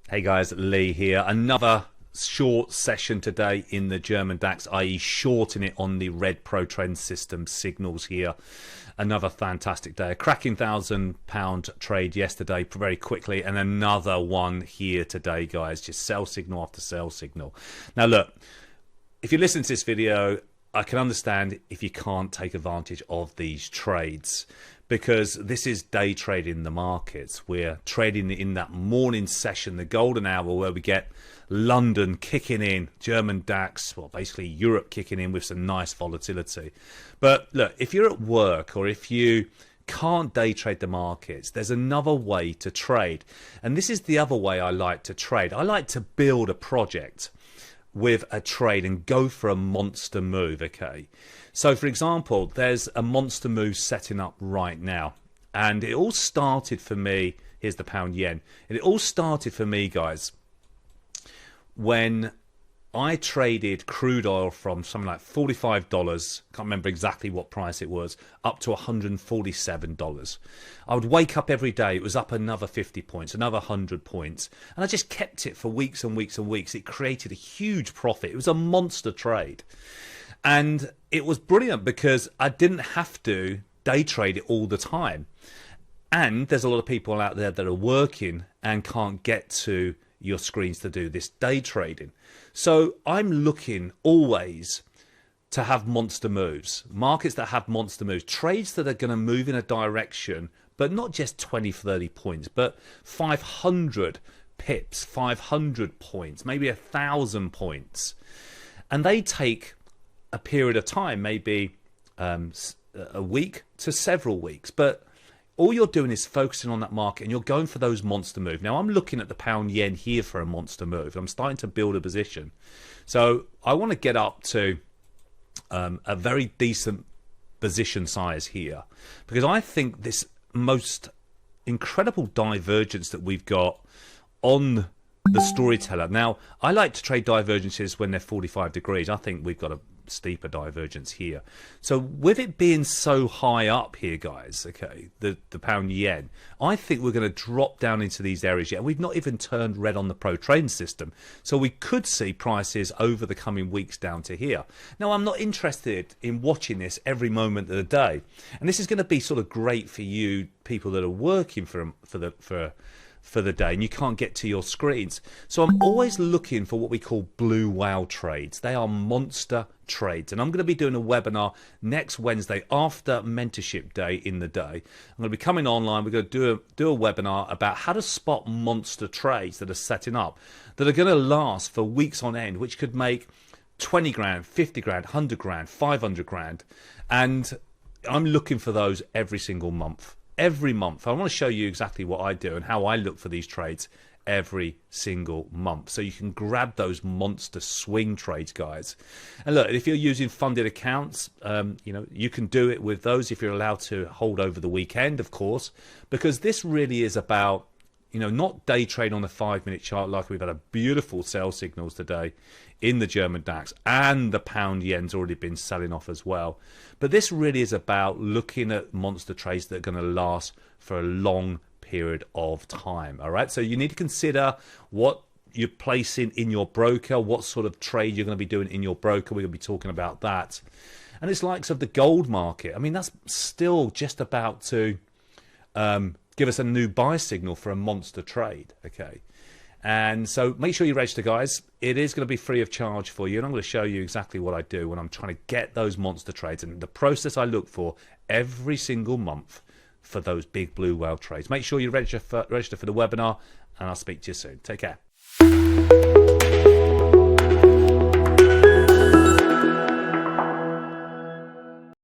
Hey guys, Lee here. Another short session today in the German DAX, i.e. shorting it on the red pro trend system signals here. Another fantastic day. A cracking £1,000 trade yesterday very quickly, and another one here today, guys. Just sell signal after sell signal. Now look, if you listen to this video, I can understand if you can't take advantage of these trades, because this is day trading the markets. We're trading in that morning session, the golden hour, where we get London kicking in, German DAX, well, basically Europe kicking in with some nice volatility. But look, if you're at work or if you can't day trade the markets, there's another way to trade. And this is the other way I like to trade. I like to build a project with a trade and go for a monster move. Okay, so for example, there's a monster move setting up right now, and it all started for me. Here's the pound yen, and it all started for me, guys, when I traded crude oil from something like $45, can't remember exactly what price it was, up to $147. I would wake up every day, it was up another 50 points, another 100 points, and I just kept it for weeks and weeks and weeks. It created a huge profit. It was a monster trade. And it was brilliant because I didn't have to day trade it all the time. And there's a lot of people out there that are working and can't get to your screens to do this day trading. So I'm looking always to have monster moves, markets that have monster moves, trades that are going to move in a direction, but not just 20, 30 points, but 500 pips, 500 points, maybe 1,000 points. And they take a period of time, maybe a week to several weeks, but all you're doing is focusing on that market and you're going for those monster moves. Now, I'm looking at the pound yen here for a monster move. I'm starting to build a position. So I want to get up to a very decent position size here, because I think this most incredible divergence that we've got on the storyteller. Now, I like to trade divergences when they're 45 degrees. I think we've got a steeper divergence here. So with it being so high up here, guys, okay, the pound yen, I think we're going to drop down into these areas yet. We've not even turned red on the pro trend system, so we could see prices over the coming weeks down to here. Now, I'm not interested in watching this every moment of the day, and this is going to be sort of great for you people that are working for the day and you can't get to your screens. So I'm always looking for what we call blue whale trades. They are monster trades, and I'm going to be doing a webinar next Wednesday after mentorship day in the day. I'm going to be coming online. We're going to do a webinar about how to spot monster trades that are setting up, that are going to last for weeks on end, which could make 20 grand, 50 grand, 100 grand, 500 grand. And I'm looking for those every single month. Every month. I want to show you exactly what I do and how I look for these trades every single month, so you can grab those monster swing trades, guys. And look, if you're using funded accounts, you know, you can do it with those if you're allowed to hold over the weekend, of course, because this really is about, you know, not day trade on the 5-minute chart like we've had a beautiful sell signals today in the German DAX, and the pound yen's already been selling off as well. But this really is about looking at monster trades that are going to last for a long period of time. All right, so you need to consider what you're placing in your broker, what sort of trade you're going to be doing in your broker. We're going to be talking about that. And it's likes of the gold market. I mean, that's still just about to give us a new buy signal for a monster trade. Okay, and so make sure you register, guys. It is going to be free of charge for you, and I'm going to show you exactly what I do when I'm trying to get those monster trades and the process I look for every single month for those big blue whale trades. Make sure you register for the webinar, and I'll speak to you soon. Take care.